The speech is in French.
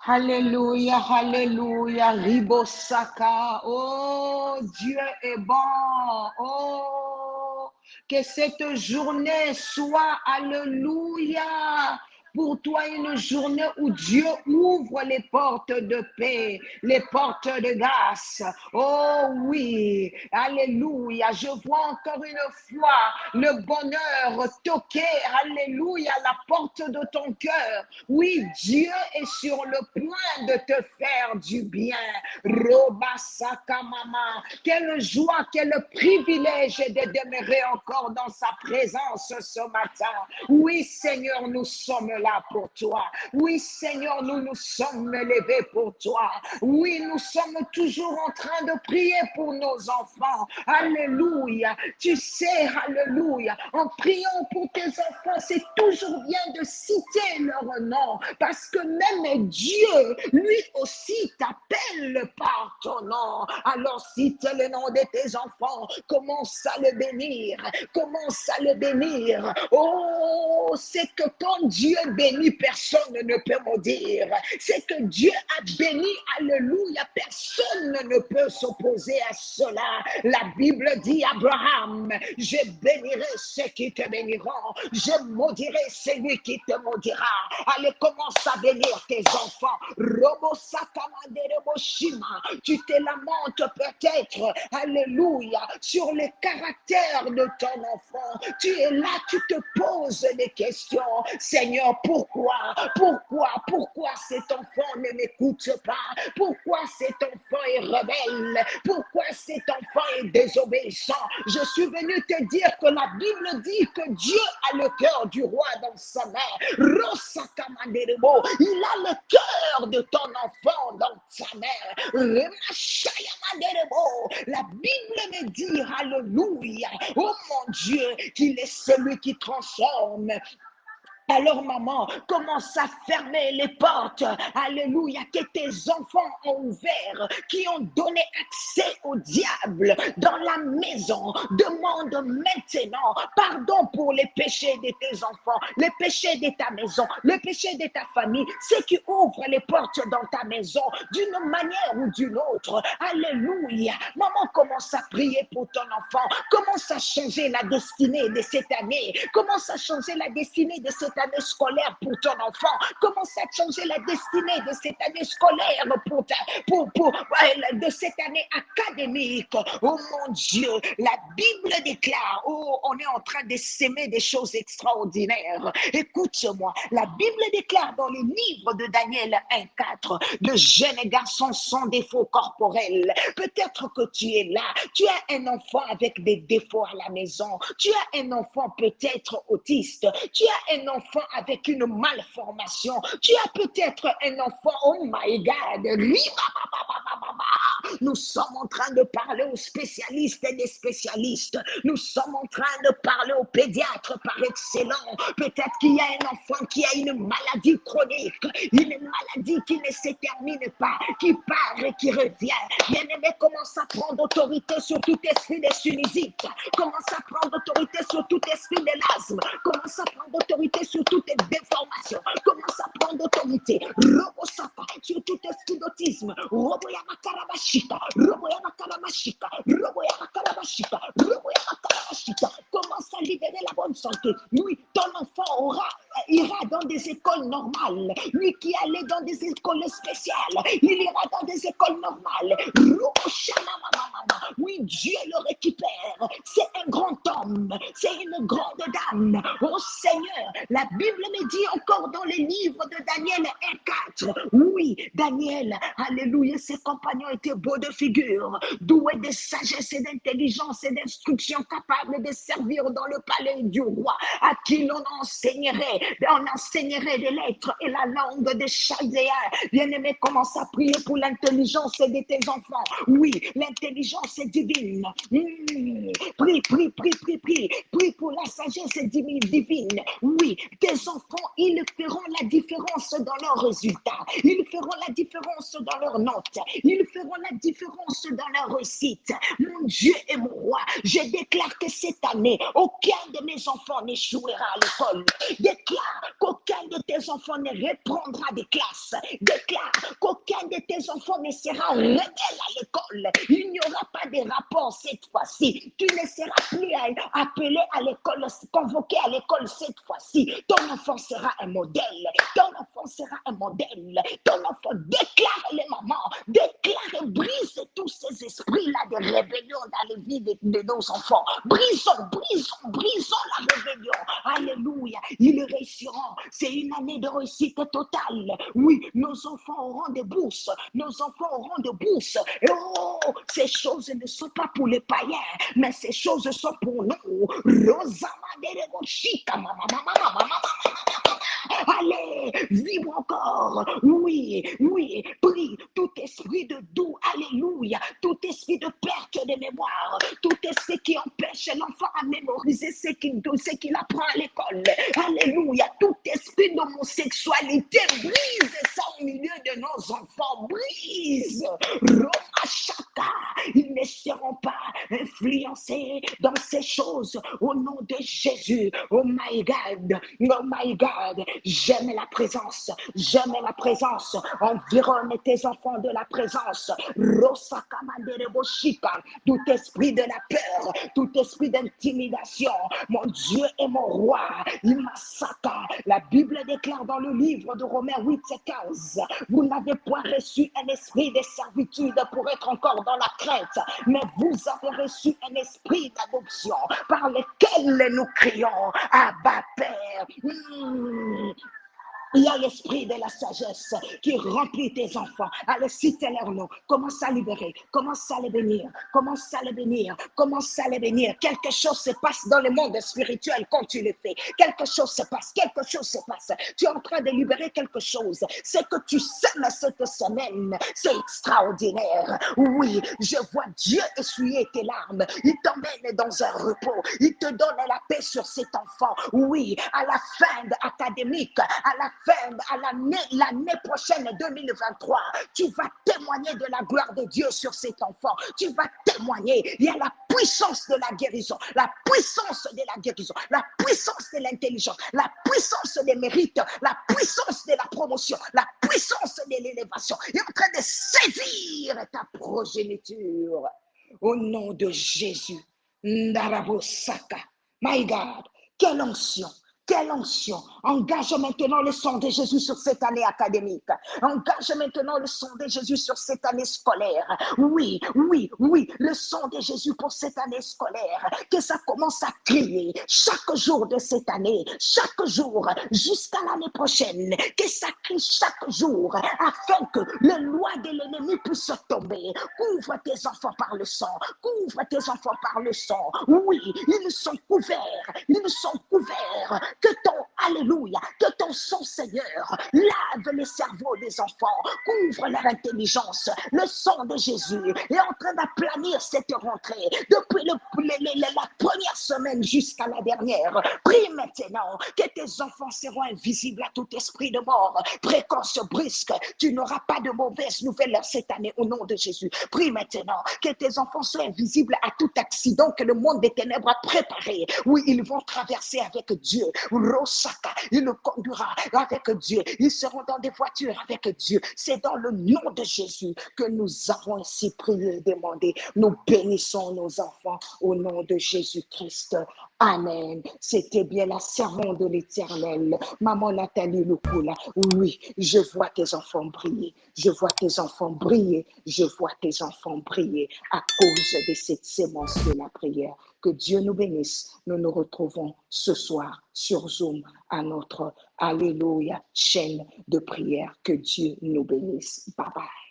Alléluia, alléluia, Ribosaka. Oh, Dieu est bon. Oh, que cette journée soit, alléluia, pour toi une journée où Dieu ouvre les portes de paix, les portes de grâce. Oh oui, alléluia. Je vois encore une fois le bonheur toquer, alléluia, la porte de ton cœur. Oui, Dieu est sur le point de te faire du bien. Robasaka mama. Quelle joie, quel privilège de demeurer encore dans sa présence ce matin. Oui, Seigneur, nous sommes là pour toi. Oui, Seigneur, nous nous sommes levés pour toi. Oui, nous sommes toujours en train de prier pour nos enfants. Alléluia. Tu sais, alléluia, en priant pour tes enfants, c'est toujours bien de citer leur nom parce que même Dieu, lui aussi, t'appelle par ton nom. Alors cite le nom de tes enfants, commence à le bénir, commence à le bénir. Oh, c'est que quand Dieu bénit, personne ne peut maudire. C'est que Dieu a béni, alléluia, personne ne peut s'opposer à cela. La Bible dit, Abraham, je bénirai ceux qui te béniront, je maudirai celui qui te maudira. Allez, commence à bénir tes enfants. Tu te lamentes peut-être, alléluia, sur le caractère de ton enfant. Tu es là, tu te poses des questions. Seigneur, pourquoi cet enfant ne m'écoute pas? Pourquoi cet enfant est rebelle? Pourquoi cet enfant est désobéissant? Je suis venu te dire que la Bible dit que Dieu a le cœur du roi dans sa main. Il a le cœur de ton enfant dans sa main. La Bible me dit, alléluia, oh mon Dieu, qu'il est celui qui transforme. Alors, maman, commence à fermer les portes, alléluia, que tes enfants ont ouvert, qui ont donné accès au diable dans la maison. Demande maintenant pardon pour les péchés de tes enfants, les péchés de ta maison, les péchés de ta famille, ceux qui ouvrent les portes dans ta maison d'une manière ou d'une autre. Alléluia. Maman, commence à prier pour ton enfant. Commence à changer la destinée de cette année. Commence à changer la destinée de cette année scolaire pour ton enfant. Commence à changer la destinée de cette année scolaire de cette année académique. Oh mon Dieu, la Bible déclare, oh, on est en train de s'aimer des choses extraordinaires. Écoute-moi, la Bible déclare dans le livre de Daniel 1:4, de jeunes garçons sans défaut corporel. Peut-être que tu es là, tu as un enfant avec des défauts à la maison, tu as un enfant peut-être autiste, tu as un enfant avec une malformation, tu as peut-être un enfant, oh my God, nous sommes en train de parler aux spécialistes et des spécialistes. Nous sommes en train de parler aux pédiatres par excellence. Peut-être qu'il y a un enfant qui a une maladie chronique, une maladie qui ne se termine pas, qui part et qui revient. Bien-aimé, commence à prendre autorité sur tout esprit de sinusite. Commence à prendre autorité sur tout esprit de l'asthme. Commence à prendre autorité sur toute déformation. Commence à prendre autorité. Robosata sur tout esprit d'autisme. Roboyama Karabashika. Roboyama Karamashika. Roboyama Karamashika. Roboyama Karamashika. Commence à libérer la bonne santé. Oui, ton enfant ira dans des écoles normales. Lui qui allait dans des écoles spéciales, il ira dans des écoles normales. Oui, Dieu le récupère. C'est un grand homme. C'est une grande dame. Oh Seigneur, la Bible me dit encore dans les livres de Daniel 1:4. Oui, Daniel, alléluia, ses compagnons étaient beaux de figure, doués de sagesse et d'intelligence et d'instruction, capables de servir dans le palais du roi, à qui on enseignerait des lettres et la langue des Chaldéens. Bien-aimé, commence à prier pour l'intelligence de tes enfants. Oui, l'intelligence est divine. Prie pour la sagesse divine. Oui, tes enfants, ils feront la différence dans leurs résultats. Ils feront la différence dans leurs notes. Ils feront la différence dans leur réussite. Mon Dieu et mon roi, je déclare que cette année, aucun de mes enfants n'échouera à l'école. Déclare Déclare qu'aucun de tes enfants ne reprendra des classes. Déclare qu'aucun de tes enfants ne sera rebelle à l'école. Il n'y aura pas de rapport cette fois-ci. Tu ne seras plus appelé à l'école, convoqué à l'école cette fois-ci. Ton enfant sera un modèle. Ton enfant sera un modèle. Ton enfant, déclare les mamans, déclare et brise tous ces esprits-là de rébellion dans les vies de nos enfants. Brisons la rébellion. Alléluia. Ils réussiront. C'est une année de réussite totale. Oui, nos enfants auront des bourses. Nos enfants auront des bourses. Et oh, ces choses ne sont pas pour les païens, mais ces choses sont pour nous. Allez, vibre encore. Oui, prie. Tout esprit de doux, alléluia. Tout esprit de perte de mémoire. Tout esprit qui empêche l'enfant à mémoriser ce qu'il apprend à l'école. Alléluia. Tout esprit d'homosexualité, brise ça au milieu de nos enfants. Brise. Romachaka. Ils ne seront pas influencés dans ces choses au nom de Jésus. Oh my God. Oh my God. J'aime la présence. J'aime la présence. Environne tes enfants de la présence. Tout esprit de la peur, tout esprit d'intimidation, mon Dieu et mon roi, Imasaka. La Bible déclare dans le livre de Romains 8 et 15, vous n'avez point reçu un esprit de servitude pour être encore dans la crainte, mais vous avez reçu un esprit d'adoption par lequel nous crions Abba Père. Il y a l'esprit de la sagesse qui remplit tes enfants. Allez, cite leur nom. Commence à libérer. Commence à les bénir. Commence à les bénir. Commence à les bénir. Quelque chose se passe dans le monde spirituel quand tu le fais. Quelque chose se passe. Quelque chose se passe. Tu es en train de libérer quelque chose. Ce que tu sèmes cette semaine, c'est extraordinaire. Oui, je vois Dieu essuyer tes larmes. Il t'emmène dans un repos. Il te donne la paix sur cet enfant. Oui, à la fin académique, à l'année prochaine 2023, tu vas témoigner de la gloire de Dieu sur cet enfant. Tu vas témoigner. Il y a la puissance de la guérison, la puissance de la guérison, la puissance de l'intelligence, la puissance des mérites, la puissance de la promotion, la puissance de l'élévation. Il est en train de saisir ta progéniture. Au nom de Jésus. Ndarabosaka. My God, quelle onction. Quelle onction. Engage maintenant le sang de Jésus sur cette année académique. Engage maintenant le sang de Jésus sur cette année scolaire. Oui, le sang de Jésus pour cette année scolaire. Que ça commence à crier chaque jour de cette année, chaque jour jusqu'à l'année prochaine. Que ça crie chaque jour afin que les lois de l'ennemi puissent tomber. Couvre tes enfants par le sang. Couvre tes enfants par le sang. Oui, ils sont couverts. Ils sont couverts. Que ton, alléluia, que ton sang, Seigneur, lave les cerveaux des enfants, couvre leur intelligence. Le sang de Jésus est en train d'aplanir cette rentrée depuis la première semaine jusqu'à la dernière. Prie maintenant que tes enfants seront invisibles à tout esprit de mort, précoce, brusque. Tu n'auras pas de mauvaises nouvelles cette année au nom de Jésus. Prie maintenant que tes enfants soient invisibles à tout accident que le monde des ténèbres a préparé. Oui, ils vont traverser avec Dieu. Rosaka, il le conduira avec Dieu. Ils seront dans des voitures avec Dieu. C'est dans le nom de Jésus que nous avons ainsi prié et demandé. Nous bénissons nos enfants au nom de Jésus-Christ. Amen. C'était bien la sermon de l'Éternel. Maman Nathalie Lukula, oui, je vois tes enfants briller. Je vois tes enfants briller. Je vois tes enfants briller à cause de cette sémence de la prière. Que Dieu nous bénisse. Nous nous retrouvons ce soir sur Zoom à notre Alléluia chaîne de prière. Que Dieu nous bénisse. Bye bye.